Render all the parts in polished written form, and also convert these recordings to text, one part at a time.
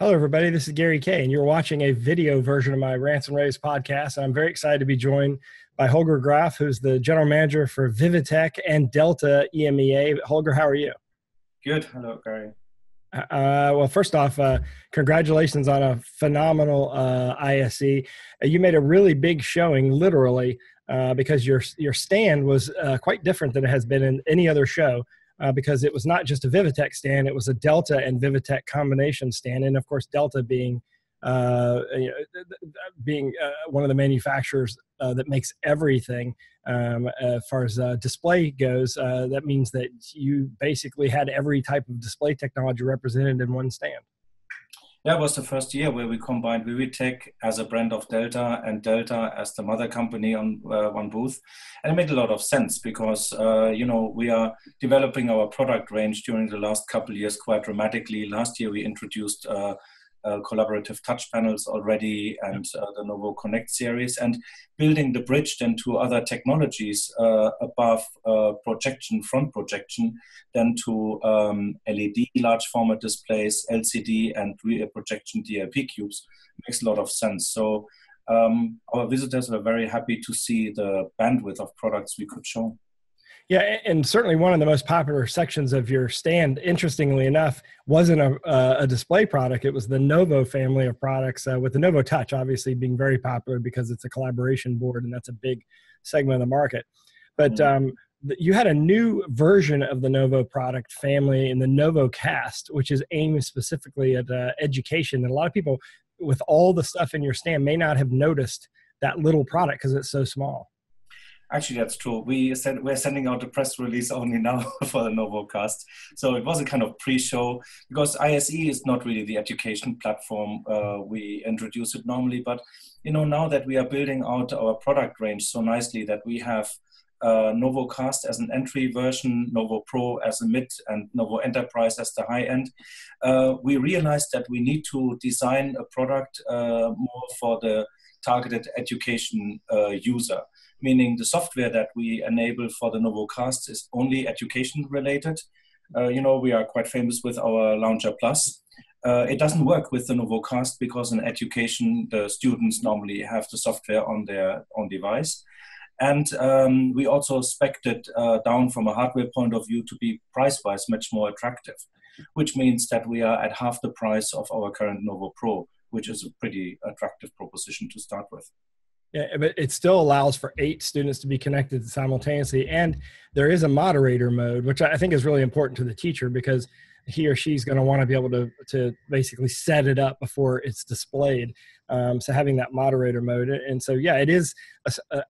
Hello, everybody. This is Gary Kay, and you're watching a video version of my Rants and Raves podcast. And I'm very excited to be joined by Holger Graeff, who's the general manager for Vivitek and Delta EMEA. Holger, how are you? Good. Hello, Gary. Well, first off, congratulations on a phenomenal ISE. You made a really big showing, literally, because your stand was quite different than it has been in any other show. Because it was not just a Vivitek stand, it was a Delta and Vivitek combination stand. And of course, Delta being one of the manufacturers that makes everything as far as display goes, that means that you basically had every type of display technology represented in one stand. Yeah, it was the first year where we combined Vivitek as a brand of Delta and Delta as the mother company on one booth. And it made a lot of sense because, we are developing our product range during the last couple of years quite dramatically. Last year, we introduced collaborative touch panels already and the Novo Connect series, and building the bridge then to other technologies above front projection, then to LED large format displays, LCD and rear projection DLP cubes makes a lot of sense. So our visitors were very happy to see the bandwidth of products we could show. Yeah, and certainly one of the most popular sections of your stand, interestingly enough, wasn't a display product. It was the Novo family of products, with the Novo Touch obviously being very popular because it's a collaboration board, and that's a big segment of the market. But you had a new version of the Novo product family in the NovoCast, which is aimed specifically at education. And a lot of people, with all the stuff in your stand, may not have noticed that little product because it's so small. Actually, that's true. We're sending out a press release only now for the NovoCast. So it was a kind of pre-show because ISE is not really the education platform. We introduce it normally, but now that we are building out our product range so nicely that we have NovoCast as an entry version, Novo Pro as a mid, and Novo Enterprise as the high end, we realized that we need to design a product more for the targeted education user. Meaning the software that we enable for the NovoCast is only education related. We are quite famous with our Launcher Plus. It doesn't work with the NovoCast because in education, the students normally have the software on their own device. And we also spec'd it down from a hardware point of view to be price-wise much more attractive, which means that we are at half the price of our current Novo Pro, which is a pretty attractive proposition to start with. Yeah, but it still allows for 8 students to be connected simultaneously. And there is a moderator mode, which I think is really important to the teacher because he or she's going to want to be able to basically set it up before it's displayed. So having that moderator mode. And so, yeah, it is,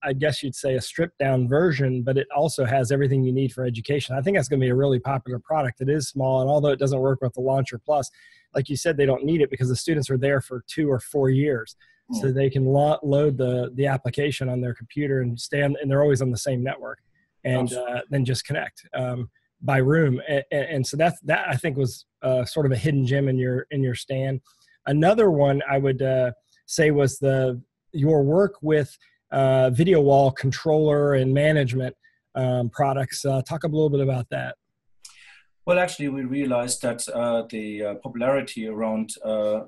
I guess you'd say, a stripped down version, but it also has everything you need for education. I think that's going to be a really popular product. It is small. And although it doesn't work with the Launcher Plus, like you said, they don't need it because the students are there for 2 or 4 years. So they can load the application on their computer and they're always on the same network, and then just connect by room. And so that I think was sort of a hidden gem in your stand. Another one I would say was your work with video wall controller and management products. Talk a little bit about that. Well, actually, we realized that the popularity around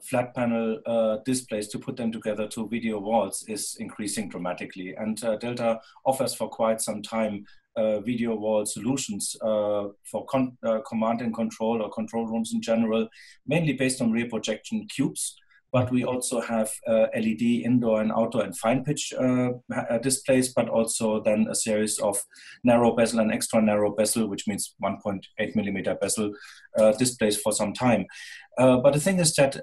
flat panel displays to put them together to video walls is increasing dramatically. And Delta offers for quite some time video wall solutions for command and control or control rooms in general, mainly based on rear projection cubes. But we also have LED indoor and outdoor and fine pitch displays, but also then a series of narrow bezel and extra narrow bezel, which means 1.8 millimeter bezel displays for some time. But the thing is that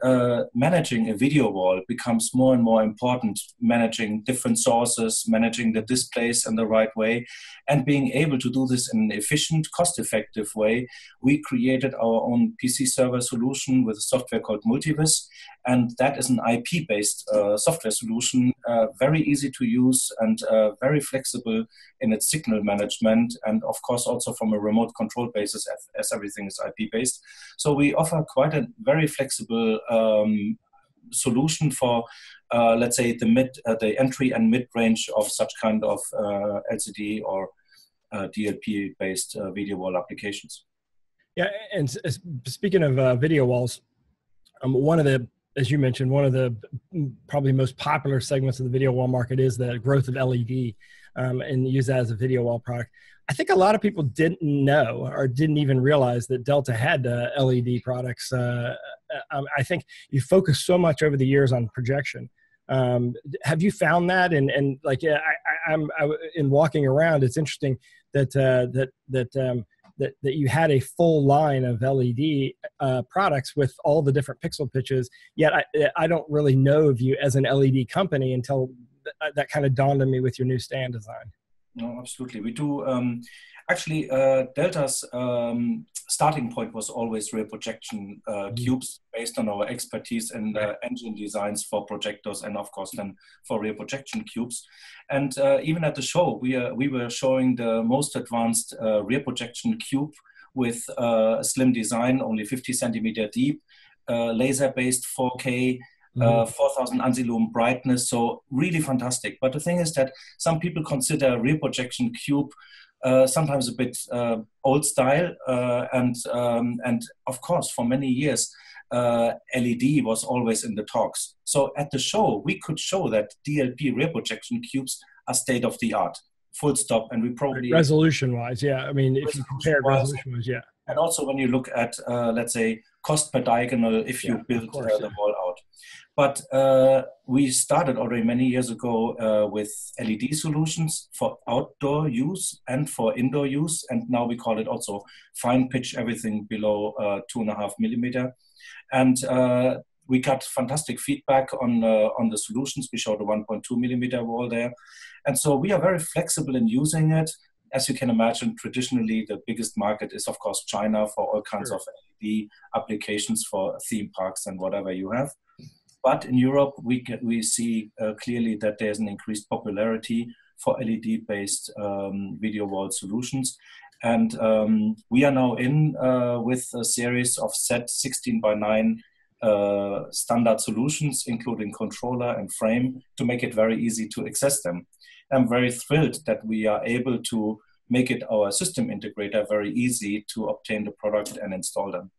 managing a video wall becomes more and more important, managing different sources, managing the displays in the right way, and being able to do this in an efficient, cost-effective way. We created our own PC server solution with a software called Multivis, and that is an IP-based software solution, very easy to use and very flexible in its signal management, and of course also from a remote control basis as everything is IP-based. So we offer quite a very flexible solution for, let's say, the entry and mid-range of such kind of LCD or DLP-based video wall applications. Yeah, and speaking of video walls, One of the, as you mentioned, one of the probably most popular segments of the video wall market is the growth of LED, and use that as a video wall product. I think a lot of people didn't know or didn't even realize that Delta had LED products. I think you focus so much over the years on projection. Have you found that? And like, yeah, I'm in walking around, it's interesting that you had a full line of LED products with all the different pixel pitches. Yet I don't really know of you as an LED company until that kind of dawned on me with your new stand design. No, absolutely. We do. Actually, Delta's starting point was always rear projection cubes based on our expertise in engine designs for projectors and, of course, then for rear projection cubes. And even at the show, we were showing the most advanced rear projection cube with a slim design, only 50 centimeter deep, laser-based 4K, 4000 ANSI brightness, so really fantastic. But the thing is that some people consider rear projection cube sometimes a bit old style, and of course for many years LED was always in the talks. So at the show we could show that DLP rear projection cubes are state of the art, full stop. And we probably resolution wise, yeah, I mean if you compare resolution wise, yeah. And also when you look at, let's say, cost per diagonal, if you build the wall out. But we started already many years ago with LED solutions for outdoor use and for indoor use. And now we call it also fine pitch, everything below 2.5 millimeter. And we got fantastic feedback on the solutions. We showed a 1.2 millimeter wall there. And so we are very flexible in using it. As you can imagine, traditionally, the biggest market is, of course, China for all kinds of LED applications for theme parks and whatever you have. But in Europe, we see clearly that there's an increased popularity for LED-based video wall solutions. And we are now in with a series of set 16:9 standard solutions, including controller and frame, to make it very easy to access them. I'm very thrilled that we are able to make it our system integrator very easy to obtain the product and install them.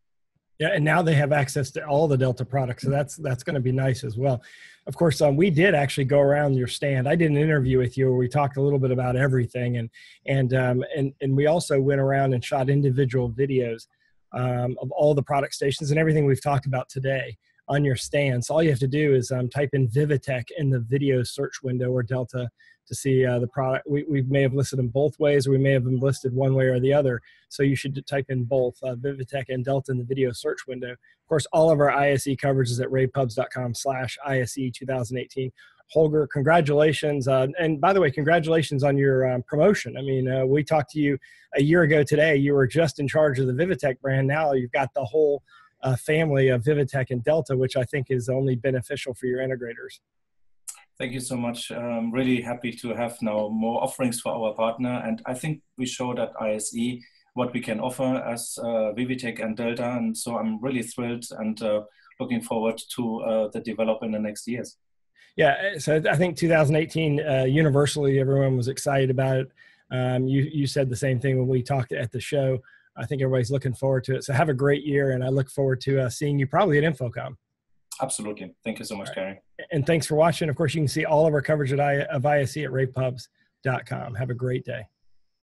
Yeah, and now they have access to all the Delta products, so that's going to be nice as well. Of course, we did actually go around your stand. I did an interview with you where we talked a little bit about everything, and we also went around and shot individual videos of all the product stations and everything we've talked about today on your stand. So all you have to do is type in Vivitek in the video search window or Delta to see the product. We may have listed them both ways, or we may have them listed one way or the other. So you should type in both Vivitek and Delta in the video search window. Of course, all of our ISE coverage is at ravepubs.com/ISE 2018. Holger, congratulations. And by the way, congratulations on your promotion. I mean, we talked to you a year ago today. You were just in charge of the Vivitek brand. Now you've got the whole family of Vivitek and Delta, which I think is only beneficial for your integrators. Thank you so much. I'm really happy to have now more offerings for our partner. And I think we showed at ISE what we can offer as Vivitek and Delta. And so I'm really thrilled and looking forward to the development in the next years. Yeah, so I think 2018, universally, everyone was excited about it. You said the same thing when we talked at the show. I think everybody's looking forward to it. So have a great year, and I look forward to seeing you probably at InfoComm. Absolutely. Thank you so much, Gary. And thanks for watching. Of course, you can see all of our coverage of ISE at ravepubs.com. Have a great day.